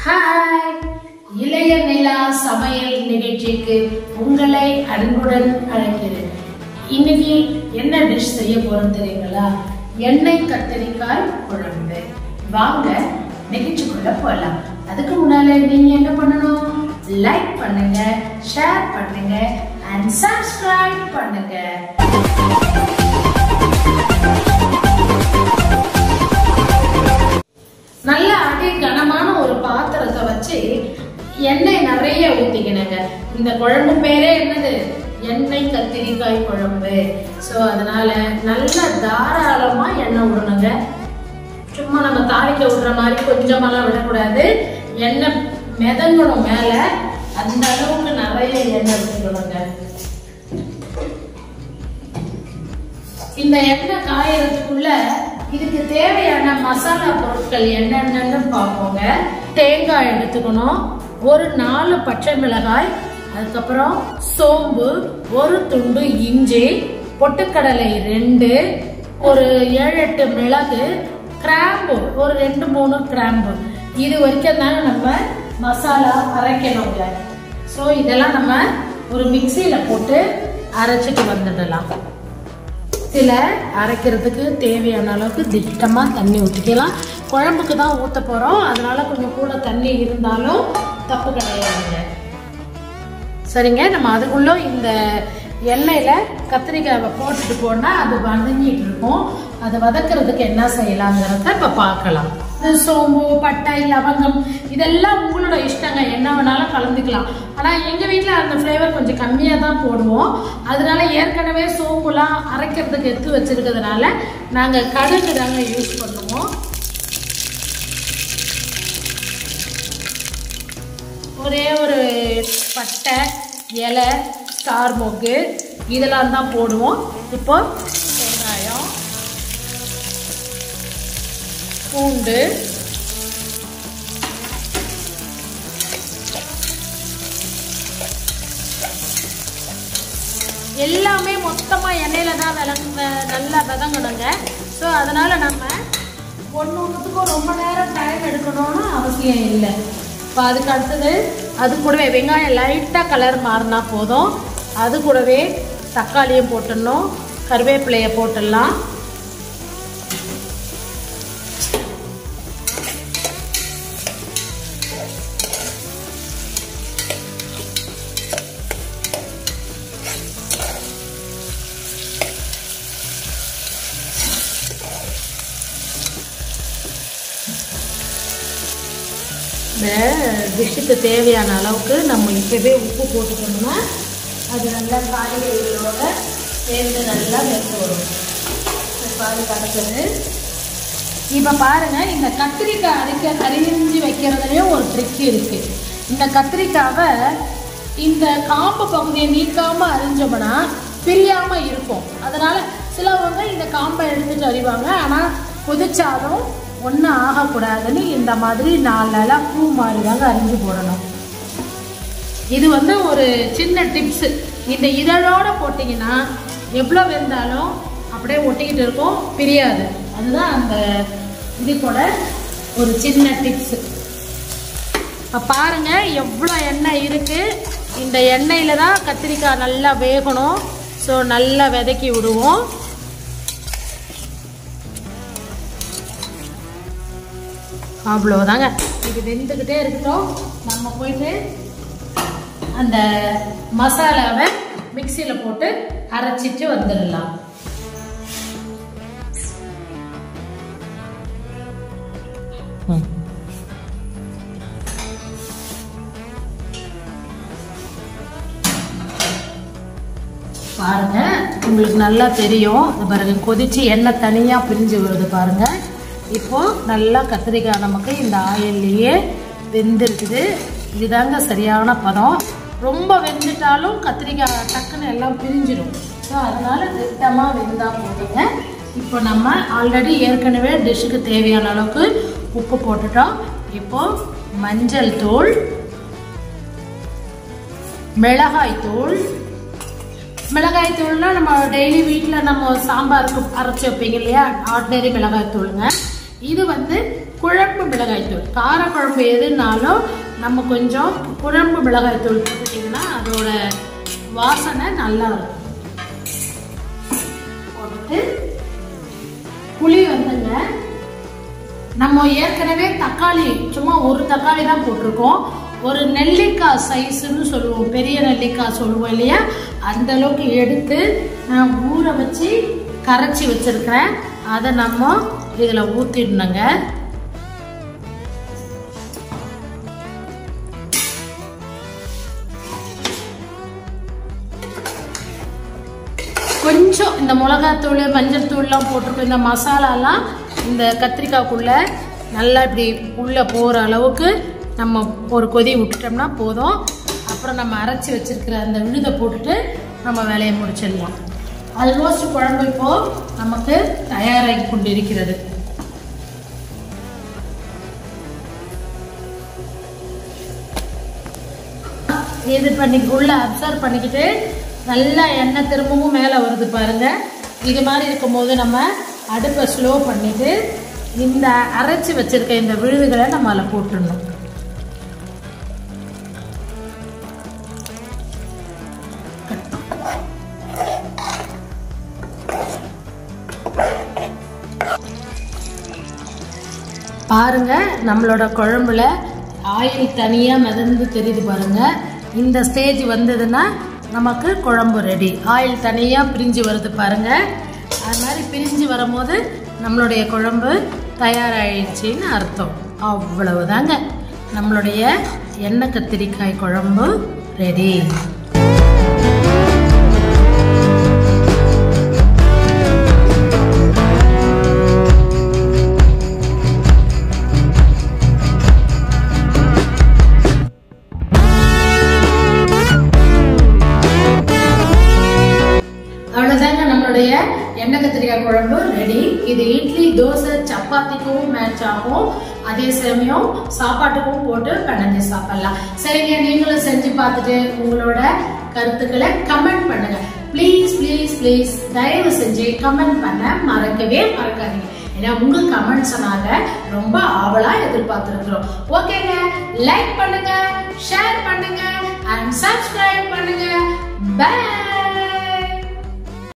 Hi, இளைய நிலா சமையல் நிகழ்ச்சிக்கு உங்களை அன்புடன் அழைக்கிறேன். இன்னைக்கு என்ன டிஷ் செய்ய போறோம் தெரியுங்களா? எண்ணெய் கத்திரிக்காய் குழம்பு. வாங்க நிகழ்ச்சிக்குள்ள போகலாம். அதுக்கு முன்னால நீங்க என்ன பண்ணணும்? லைக் பண்ணுங்க, ஷேர் பண்ணுங்க அண்ட் சப்ஸ்கிரைப் பண்ணுங்க. நல்ல அடி கனமான ஒரு பாத்திரத்தை வச்சு எண்ணெய் நிறைய ஊத்திக்கணுங்க. இந்த குழம்பு பேரே என்னது? எண்ணெய் கத்திரிக்காய் குழம்பு. சோ அதனால நல்ல தாராளமா எண்ணெய் விடணுங்க. சும்மா நம்ம தாளிக்க விடுற மாதிரி கொஞ்சமெல்லாம் விடக்கூடாது. எண்ணெய் மிதங்கணும் மேல, அந்த அளவுக்கு நிறைய எண்ணெய் விட்டுக்கணுங்க. இந்த எண்ணெய் காயறதுக்குள்ள இதுக்கு தேவையான மசாலா பொருட்கள் என்னென்னு பார்ப்போங்க. தேங்காய் எடுத்துக்கணும், ஒரு 4 பச்சை மிளகாய், அதுக்கப்புறம் சோம்பு, ஒரு துண்டு இஞ்சி, பொட்டுக்கடலை 2, ஒரு 7-8 மிளகு, கிராம்பு ஒரு 2-3 கிராம்பு. இது வரைக்கும் தானே நம்ம மசாலா அரைக்கணுங்க. ஸோ இதெல்லாம் நம்ம ஒரு மிக்சியில போட்டு அரைச்சிட்டு வந்துடலாம். சில அரைக்கிறதுக்கு தேவையான அளவுக்கு திட்டமா தண்ணி ஊற்றிக்கலாம். குழம்புக்கு தான் ஊற்ற போறோம், அதனால கொஞ்சம் கூட தண்ணி இருந்தாலும் தப்பு கிடையாதுங்க. சரிங்க, நம்ம அதுக்குள்ள இந்த எண்ணெயில கத்திரிக்காயை போட்டுட்டு போனா அது வதங்கிட்டு இருக்கும். அதை வதக்கிறதுக்கு என்ன செய்யலாங்கிறத இப்ப பார்க்கலாம். சோம்பு, பட்டை, லவங்கம் இதெல்லாம் உங்களோட இஷ்டங்க, என்ன வேணாலும் கலந்துக்கலாம். ஆனா எங்க வீட்டுல அந்த ஃப்ளேவர் கொஞ்சம் கம்மியா தான் போடுவோம். அதனால ஏற்கனவே சோம்புலாம் அரைக்கிறதுக்கு எடுத்து வச்சிருக்கிறதுனால நாங்க கடுகு தாங்க யூஸ் பண்ணுவோம். ஒரே ஒரு பட்டை, இலை, ஸ்டார் மொக்கு இதெல்லாம் தான் போடுவோம். இப்போ வெங்காயம், பூண்டு, எல்லாமே மொத்தமா எண்ணெயில தான் நல்லா வதங்கணுங்க. ஸோ அதனால நம்ம ஒன்றுத்துக்கும் ரொம்ப நேரம் டைம் எடுக்கணும்னு அவசியம் இல்லை. இப்போ அதுக்கு அடுத்தது அது கூடவே வெங்காயம் லைட்டாக கலர் மாறினா போதும். அது கூடவே தக்காளியும் போட்டுடணும், கருவேப்பிலையை போட்டுடலாம். இந்த டிஷ்ஷுக்கு தேவையான அளவுக்கு நம்ம இப்போவே உப்பு போட்டுக்கணும்னா அது நல்லா காய்கறிகளோட சேர்ந்து நல்லா வெந்து வரும். பால் கலக்குது. இப்போ பாருங்க, இந்த கத்திரிக்காய் அரிஞ்சு வைக்கிறதுலேயும் ஒரு ட்ரிக் இருக்கு. இந்த கத்திரிக்காவை இந்த காம்பு பகுதியை நீக்காம அரிஞ்சோம்னா பிரியாம இருக்கும். அதனால சிலவங்க இந்த காம்பை எடுத்துட்டு அறிவாங்க. ஆனால் கொதிச்சாலும் ஒன்றும் ஆகக்கூடாதுன்னு இந்த மாதிரி 4 பூ மாதிரி தாங்க அரிஞ்சு போடணும். இது ஒரு சின்ன டிப்ஸு. இந்த இதழோட போட்டிங்கன்னா எவ்வளோ வெந்தாலும் அப்படியே ஒட்டிக்கிட்டு இருக்கும், பிரியாது. அதுதான் அந்த இது கூட ஒரு சின்ன டிப்ஸு. இப்போ பாருங்க எவ்வளோ எண்ணெய் இருக்கு. இந்த எண்ணெயில் தான் கத்திரிக்காய் நல்லா வேகணும். ஸோ நல்லா விதக்கி விடுவோம். அவ்வளோதாங்க, இது வெந்துக்கிட்டே இருக்கட்டும். நம்ம போயிட்டு அந்த மசாலாவை மிக்சியில் போட்டு அரைச்சிட்டு வந்துடலாம். பாருங்க, உங்களுக்கு நல்லா தெரியும். பாருங்க, கொதிச்சு எண்ணெய் தனியாக பிரிஞ்சு வருது பாருங்க. இப்போ நல்லா கத்திரிக்காய் நமக்கு இந்த ஆயில்லையே வெந்திருக்குது. இதுதாங்க சரியான பதம். ரொம்ப வெந்துட்டாலும் கத்திரிக்காய் டக்குன்னு எல்லாம் பிரிஞ்சிடும். ஸோ அதனால திட்டமாக வெந்தா போடுங்க. இப்போ நம்ம ஆல்ரெடி ஏற்கனவே டிஷ்ஷுக்கு தேவையான அளவுக்கு உப்பு போட்டுட்டோம். இப்போ மஞ்சள் தூள், மிளகாய் தூள். மிளகாய் தூள்னா நம்ம டெய்லி வீட்டில் நம்ம சாம்பாருக்கு அரைச்சி வைப்பீங்க இல்லையா, ஆர்டினரி மிளகாய் தூளுங்க. இது குழம்பு மிளகாய்த்தூள். காரக்குழம்பு எதுனாலும் நம்ம கொஞ்சம் குழம்பு மிளகாய்த்தூள் போட்டுட்டிங்கன்னா அதோட வாசனை நல்லா இருக்கும். போட்டுட்டு புளி வந்துங்க, நம்ம ஏற்கனவே தக்காளி சும்மா ஒரு தக்காளி தான் போட்டிருக்கோம். ஒரு நெல்லிக்காய் சைஸ்ன்னு சொல்லுவோம், பெரிய நெல்லிக்காய் சொல்லுவோம் இல்லையா, அந்த அளவுக்கு எடுத்து நான் ஊற வச்சு கரைச்சி வச்சிருக்கிறேன். அதை நம்ம இதில் ஊற்றிடணுங்க. கொஞ்சம் இந்த மிளகாத்தூள் மஞ்சள் தூள்லாம் போட்டிருக்கோம். இந்த மசாலாலாம் இந்த கத்திரிக்காய்க்குள்ள நல்லா இப்படி உள்ளே போகிற அளவுக்கு நம்ம ஒரு கொதி விட்டுட்டோம்னா போதும். அப்புறம் நம்ம அரைச்சி வச்சிருக்கிற அந்த விழுதை போட்டுட்டு நம்ம வேலையை முடிச்சிடலாம். ஆல்மோஸ்ட் குழம்பு இப்போ நமக்கு தயாராகி கொண்டிருக்கிறது. இது பண்ணி உள்ள அப்சர்வ் பண்ணிக்கிட்டு நல்லா எண்ணெய் திரும்பவும் மேலே வருது பாருங்க. இது மாதிரி இருக்கும்போது நம்ம அடுப்பை ஸ்லோ பண்ணிட்டு இந்த அரைச்சி வச்சிருக்க இந்த விழுதுகளை நம்ம அதில் போட்டுடணும். பாருங்க, நம்மளோட குழம்புல ஆயில் தனியாக மிதந்து தெரியுது பாருங்க. இந்த ஸ்டேஜ் வந்ததுன்னா நமக்கு குழம்பு ரெடி. ஆயில் தனியாக பிரிஞ்சு வருது பாருங்க. அது மாதிரி பிரிஞ்சு வரும்போது நம்மளுடைய குழம்பு தயாராகிடுச்சின்னு அர்த்தம். அவ்வளவுதாங்க, நம்மளுடைய எண்ணெய் கத்திரிக்காய் குழம்பு ரெடி. அவ்வளவுதாங்க, நம்மளுடைய எண்ணெய் கத்திரிக்காய் குழம்பு ரெடி. இது இட்லி, தோசை, சப்பாத்திக்கும் மேட்ச் ஆகும். அதே சமயம் சாப்பாட்டுக்கும் போட்டு பிணைஞ்சு சாப்பிடலாம். சரிங்க, நீங்களும் செஞ்சு பார்த்துட்டு உங்களோட கருத்துக்களை கமெண்ட் பண்ணுங்க. ப்ளீஸ் ப்ளீஸ் ப்ளீஸ் தயவு செஞ்சு கமெண்ட் பண்ண மறக்கவே மறக்காதீங்க. ஏன்னா உங்க கமெண்ட்ஸ் நாங்க ரொம்ப ஆவலா எதிர்பார்த்திருக்கிறோம். ஓகேங்க, லைக் பண்ணுங்க, ஷேர் பண்ணுங்க அண்ட் சப்ஸ்கிரைப் பண்ணுங்க. பை.